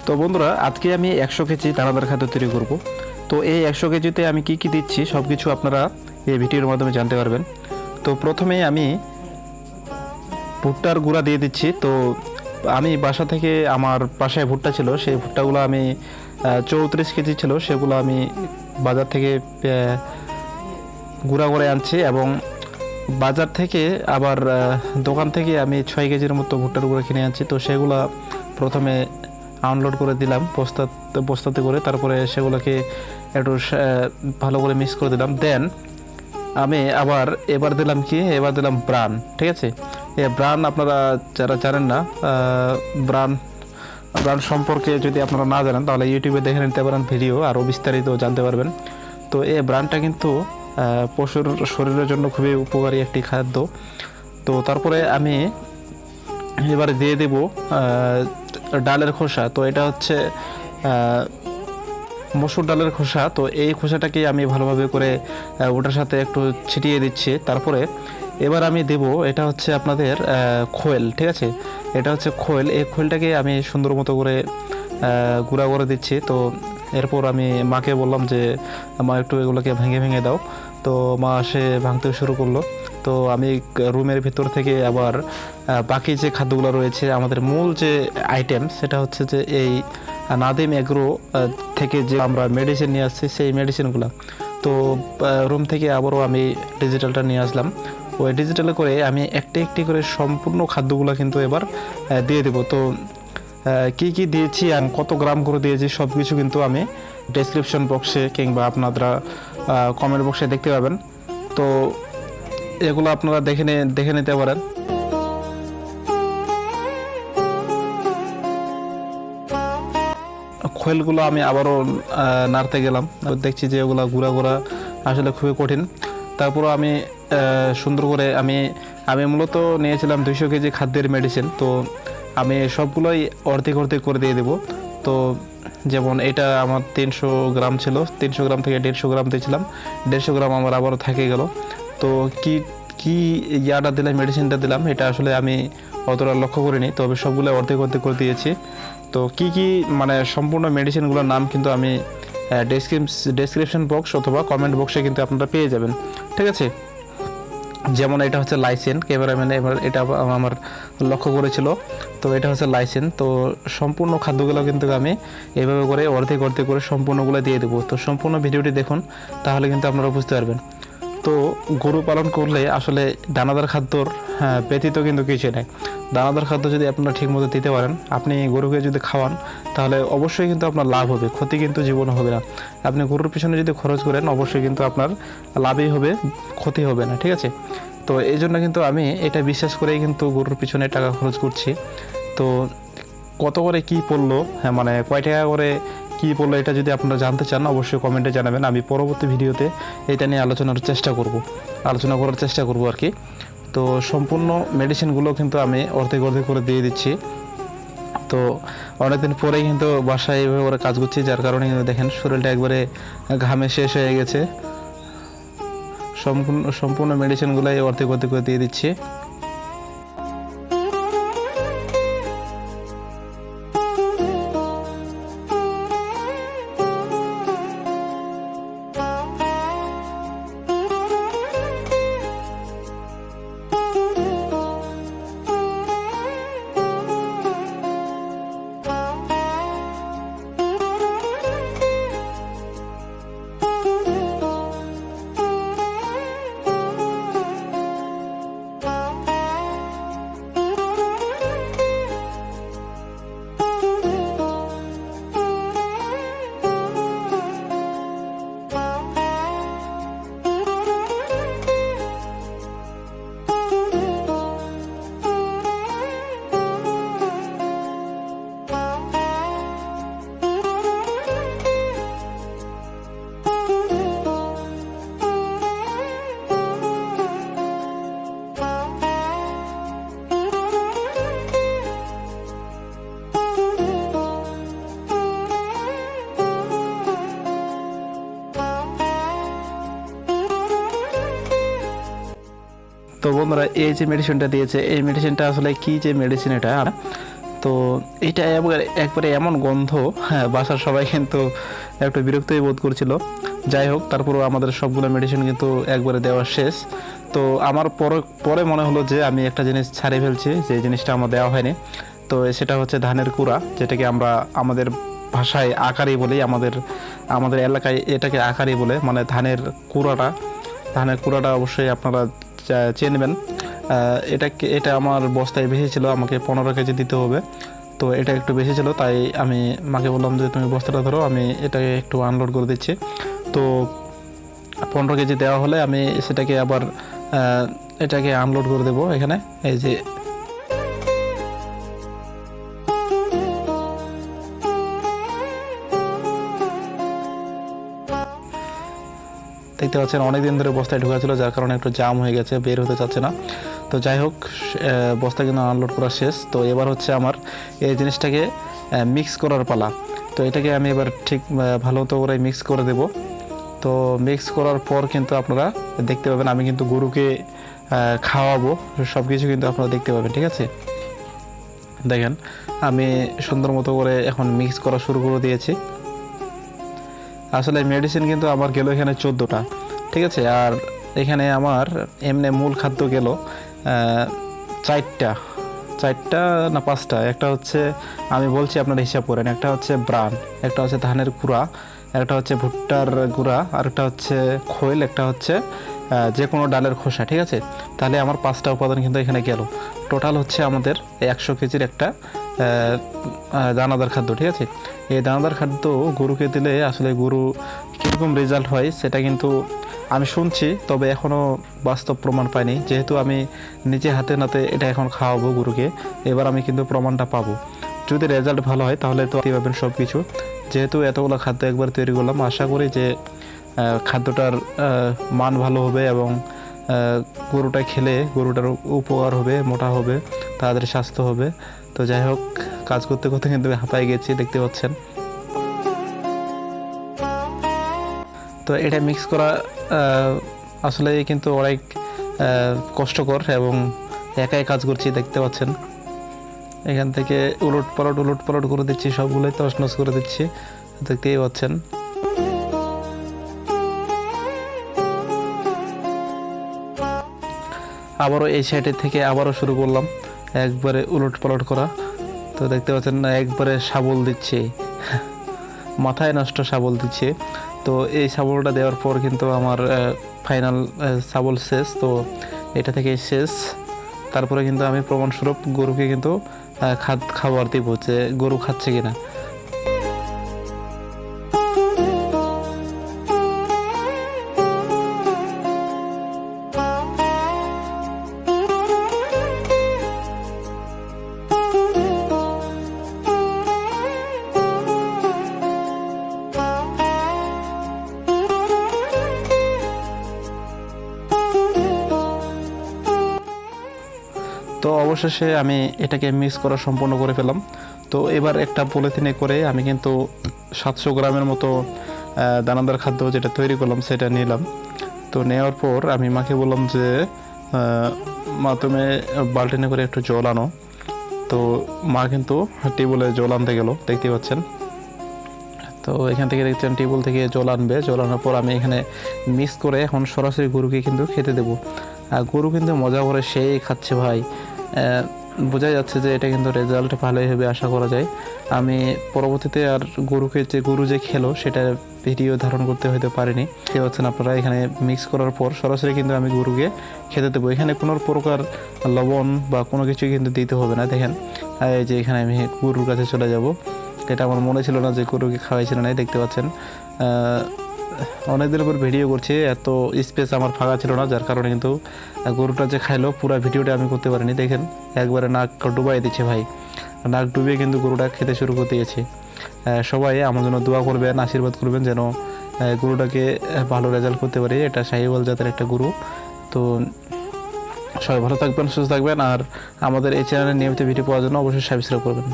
তো বন্ধুরা, আজকে আমি 100 কেজি দানাদার খাদ্য তৈরি করব। তো এই 100 কেজিতে আমি কি কি দিচ্ছি সব কিছু আপনারা এই ভিডিওর মাধ্যমে জানতে পারবেন। তো প্রথমে আমি ভুট্টার গুঁড়া দিয়ে দিচ্ছি। তো আমি বাসা থেকে আমার বাসায় ভুট্টা ছিল, সেই ভুট্টাগুলো আমি 34 কেজি ছিল, সেগুলো আমি বাজার থেকে গুঁড়া করে আনছি এবং বাজার থেকে আবার দোকান থেকে আমি 6 কেজির মতো ভুট্টার গুঁড়া কিনে আনছি। তো সেগুলো প্রথমে আনলোড করে দিলাম বস্তাতে করে, তারপরে সেগুলোকে একটু ভালো করে মিক্স করে দিলাম। দেন আমি এবার দিলাম ব্রান। ঠিক আছে, এই ব্রান আপনারা যারা জানেন না, ব্রান ব্রান সম্পর্কে যদি আপনারা না জানেন তাহলে ইউটিউবে দেখে নিতে পারেন ভিডিও, আরও বিস্তারিত জানতে পারবেন। তো এই ব্রানটা কিন্তু পশুর শরীরের জন্য খুবই উপকারী একটি খাদ্য। তো তারপরে আমি এবারে দিয়ে দেব ডালের খোসা। তো এটা হচ্ছে মসুর ডালের খোসা। তো এই খোসাটাকে আমি ভালোভাবে করে ওটার সাথে একটু ছিটিয়ে দিচ্ছি। তারপরে এবার আমি দেব, এটা হচ্ছে আপনাদের খোল। ঠিক আছে, এটা হচ্ছে খোল। এই খোলটাকে আমি সুন্দর মতো করে গুঁড়া করে দিচ্ছি। তো এরপর আমি মাকে বললাম যে মা একটু এগুলোকে ভেঙে ভেঙে দাও। তো মা সে ভাঙতে শুরু করলো। তো আমি রুমের ভিতর থেকে আবার বাকি যে খাদ্যগুলো রয়েছে, আমাদের মূল যে আইটেম সেটা হচ্ছে যে এই নাদিম এগ্রো থেকে যে আমরা মেডিসিন নিয়ে আসছি, সেই মেডিসিনগুলো। তো রুম থেকে আবারও আমি ডিজিটালটা নিয়ে আসলাম। ওই ডিজিটালে করে আমি একটি একটি করে সম্পূর্ণ খাদ্যগুলো কিন্তু এবার দিয়ে দেবো। তো কি কি দিয়েছি আর কত গ্রাম করে দিয়েছি সব কিছু কিন্তু আমি ডেসক্রিপশন বক্সে কিংবা আপনারা কমেন্ট বক্সে দেখতে পাবেন। তো এগুলো আপনারা দেখে নিতে পারেন। খোলগুলো আমি আবারও নাড়তে গেলাম, দেখছি যে ওগুলো গুঁড়া গুঁড়া আসলে খুবই কঠিন। তারপরও আমি সুন্দর করে আমি মূলত নিয়েছিলাম 200 কেজি খাদ্যের মেডিসিন। তো আমি সবগুলোই অর্ধেক অর্ধেক করে দিয়ে দেবো। তো যেমন এটা আমার 300 গ্রাম ছিল, 300 গ্রাম থেকে 150 গ্রাম দিয়েছিলাম, 150 গ্রাম আমার আবারও থেকে গেল। তো কি ইয়াটা দিলাম, মেডিসিনটা দিলাম, এটা আসলে আমি অতটা লক্ষ্য করিনি, তবে সবগুলো অর্ধেক অর্ধেক করে দিয়েছি। তো কি মানে সম্পূর্ণ মেডিসিনগুলোর নাম কিন্তু আমি ডেসক্রিপশন বক্স অথবা কমেন্ট বক্সে কিন্তু আপনারা পেয়ে যাবেন। ঠিক আছে, যেমন এটা হচ্ছে লাইসেন, ক্যামেরাম্যান এবার এটা আমার লক্ষ্য করেছিল। তো এটা হচ্ছে লাইসেন। তো সম্পূর্ণ খাদ্যগুলো কিন্তু আমি এভাবে করে অর্ধেক অর্ধেক করে সম্পূর্ণগুলো দিয়ে দেবো। তো সম্পূর্ণ ভিডিওটি দেখুন, তাহলে কিন্তু আপনারা বুঝতে পারবেন। তো গরু পালন করলে আসলে দানাদার খাদ্যর ব্যতীত কিন্তু কিছু নেই। দানাদার খাদ্য যদি আপনারা ঠিকমতো দিতে পারেন, আপনি গরুকে যদি খাওয়ান, তাহলে অবশ্যই কিন্তু আপনার লাভ হবে, ক্ষতি কিন্তু জীবনে হবে না। আপনি গরুর পিছনে যদি খরচ করেন, অবশ্যই কিন্তু আপনার লাভই হবে, ক্ষতি হবে না। ঠিক আছে, তো এই জন্য কিন্তু আমি এটা বিশ্বাস করেই কিন্তু গরুর পিছনে টাকা খরচ করছি। তো কত করে কি পড়লো, মানে কয় টাকা করে কি পড়লো, এটা যদি আপনারা জানতে চান অবশ্যই কমেন্টে জানাবেন। আমি পরবর্তী ভিডিওতে এটা নিয়ে আলোচনা করার চেষ্টা করব আর কি। তো সম্পূর্ণ মেডিসিনগুলো কিন্তু আমি অর্ধেক অর্ধেক করে দিয়ে দিচ্ছি। তো অনেকদিন পরেই কিন্তু বাসায় এইভাবে করে কাজ করছি, যার কারণে কিন্তু দেখেন শরীরটা একবারে ঘামে শেষ হয়ে গেছে। সম্পূর্ণ মেডিসিনগুলোই অর্ধেক অর্ধেক করে দিয়ে দিচ্ছি। তো বন্ধুরা, এই যে মেডিসিনটা দিয়েছে, এই মেডিসিনটা আসলে কি যে মেডিসিন, এটা তো এটা একবারে এমন গন্ধ, হ্যাঁ, বাসার সবাই কিন্তু একটু বিরক্তই বোধ করছিল। যাই হোক, তারপরেও আমাদের সবগুলো মেডিসিন কিন্তু একবারে দেওয়া শেষ। তো আমার পরে মনে হলো যে আমি একটা জিনিস ছাড়িয়ে ফেলছি, যে জিনিসটা আমার দেওয়া হয়নি। তো সেটা হচ্ছে ধানের কুড়া, যেটাকে আমরা আমাদের ভাষায় আকারি বলি, আমাদের এলাকায় এটাকে আকারি বলে, মানে ধানের কুড়াটা অবশ্যই আপনারা চেনবেন। এটা আমার বস্তায় বেশি ছিল, আমাকে 15 কেজি দিতে হবে। তো এটা একটু বেশি ছিল, তাই আমি মাকে বললাম যে তুমি বস্তাটা ধরো, আমি এটাকে একটু আনলোড করে দিচ্ছি। তো 15 কেজি দেওয়া হলে আমি সেটাকে আবার এটাকে আনলোড করে দেবো এখানে। এই যে দেখতে পাচ্ছেন অনেকদিন ধরে বস্তায় ঢোকা ছিল, যার কারণে একটু জাম হয়ে গেছে, বের হতে চাচ্ছে না। তো যাই হোক, বস্তা কিন্তু আনলোড করা শেষ। তো এবার হচ্ছে আমার এই জিনিসটাকে মিক্স করার পালা। তো এটাকে আমি এবার ঠিক ভালো মতো করে মিক্স করে দেব। তো মিক্স করার পর কিন্তু আপনারা দেখতে পাবেন, আমি কিন্তু গরুকে খাওয়াবো, সব কিছু কিন্তু আপনারা দেখতে পাবেন, ঠিক আছে। দেখেন, আমি সুন্দর মতো করে এখন মিক্স করা শুরু করে দিয়েছি। আসলে মেডিসিন কিন্তু আমার গেল এখানে 14টা, ঠিক আছে। আর এখানে আমার এমনি মূল খাদ্য গেল 4টা না 5টা। একটা হচ্ছে, আমি বলছি আপনারা হিসাব করেন, একটা হচ্ছে ব্রান, একটা হচ্ছে ধানের গুঁড়া, একটা হচ্ছে ভুট্টার গুঁড়া, আর একটা হচ্ছে খৈল, একটা হচ্ছে যে কোনো ডালের খোসা, ঠিক আছে। তাহলে আমার 5টা উপাদান কিন্তু এখানে গেল। টোটাল হচ্ছে আমাদের 100 কেজির একটা দানাদার খাদ্য, ঠিক আছে। এই দানাদার খাদ্য গরুকে দিলে আসলে গরু কীরকম রেজাল্ট হয় সেটা কিন্তু আমি শুনছি, তবে এখনও বাস্তব প্রমাণ পাইনি। যেহেতু আমি নিজে হাতে নাতে এটা এখন খাওয়াবো গরুকে, এবার আমি কিন্তু প্রমাণটা পাবো। যদি রেজাল্ট ভালো হয় তাহলে তো পাবেন সব কিছু। যেহেতু এতগুলো খাদ্য একবার তৈরি করলাম, আশা করি যে খাদ্যটার মান ভালো হবে এবং গরুটা খেলে গরুটার উপকার হবে, মোটা হবে, তাদের স্বাস্থ্য হবে। তো যাই হোক, কাজ করতে করতে কিন্তু হাঁপাই গেছি, দেখতে পাচ্ছেন। তো এটা মিক্স করা আসলে কিন্তু অনেক কষ্টকর এবং একাই কাজ করছি, দেখতে পাচ্ছেন। এখান থেকে উলট পালট করে দিচ্ছি, সবগুলোই তছনছ করে দিচ্ছি, দেখতেই পাচ্ছেন। আবারও এই সাইডের থেকে আবারও শুরু করলাম একবারে উলট পালট করা। তো দেখতে পাচ্ছেন না, একবারে শাবল দিচ্ছে, মাথায় নষ্ট শাবল দিচ্ছে। তো এই শাবলটা দেওয়ার পর কিন্তু আমার ফাইনাল শাবল শেষ। তো এটা থেকে শেষ। তারপরে কিন্তু আমি প্রমাণস্বরূপ গরুকে কিন্তু খাবার দিব, যে গরু খাচ্ছে কিনা। তো অবশেষে আমি এটাকে মিক্স করা সম্পূর্ণ করে ফেলাম। তো এবার একটা পলিথিনে করে আমি কিন্তু 700 গ্রামের মতো দানাদার খাদ্য যেটা তৈরি করলাম সেটা নিলাম। তো নেওয়ার পর আমি মাকে বললাম যে মা, তুমি বালতিনে করে একটু জল আনো। তো মা কিন্তু টেবিলে জল আনতে গেল, দেখতে পাচ্ছেন। তো এখান থেকে দেখছেন টেবিল থেকে জল আনবে, জল আনার পর আমি এখানে মিক্স করে এখন সরাসরি গরুকে কিন্তু খেতে দেবো। আর গরু কিন্তু মজা করে সেই খাচ্ছে ভাই, বোঝা যাচ্ছে যে এটা কিন্তু রেজাল্ট ভালোই হবে আশা করা যায়। আমি পরবর্তীতে আর গরু যে খেলো সেটা ভিডিও ধারণ করতে হয়তো পারিনি, দেখতে পাচ্ছেন আপনারা। এখানে মিক্স করার পর সরাসরি কিন্তু আমি গরুকে খেতে দেবো। এখানে কোনো প্রকার লবণ বা কোনো কিছুই কিন্তু দিতে হবে না। দেখেন, এই যে এখানে আমি গরুর কাছে চলে যাব। এটা আমার মনে ছিল না যে গরুকে খাওয়াইছিল না, দেখতে পাচ্ছেন। অনেকদিন পর ভিডিও করছি, এত স্পেস আমার ফাঁকা ছিল না, যার কারণে কিন্তু গরুটা যে খাইলো পুরো ভিডিওটা আমি করতে পারিনি। দেখেন, একবারে নাক ডুবাই দিচ্ছে ভাই, নাক ডুবিয়ে কিন্তু গরুটা খেতে শুরু করে দিয়েছে। সবাই আমার জন্য দোয়া করবেন, আশীর্বাদ করবেন যেন গরুটাকে ভালো রেজাল্ট করতে পারি। এটা শাহিওয়াল জাতের একটা গরু। তো সবাই ভালো থাকবেন, সুস্থ থাকবেন, আর আমাদের এই চ্যানেলে নিয়মিত ভিডিও পাওয়ার জন্য অবশ্যই সাবস্ক্রাইব করবেন।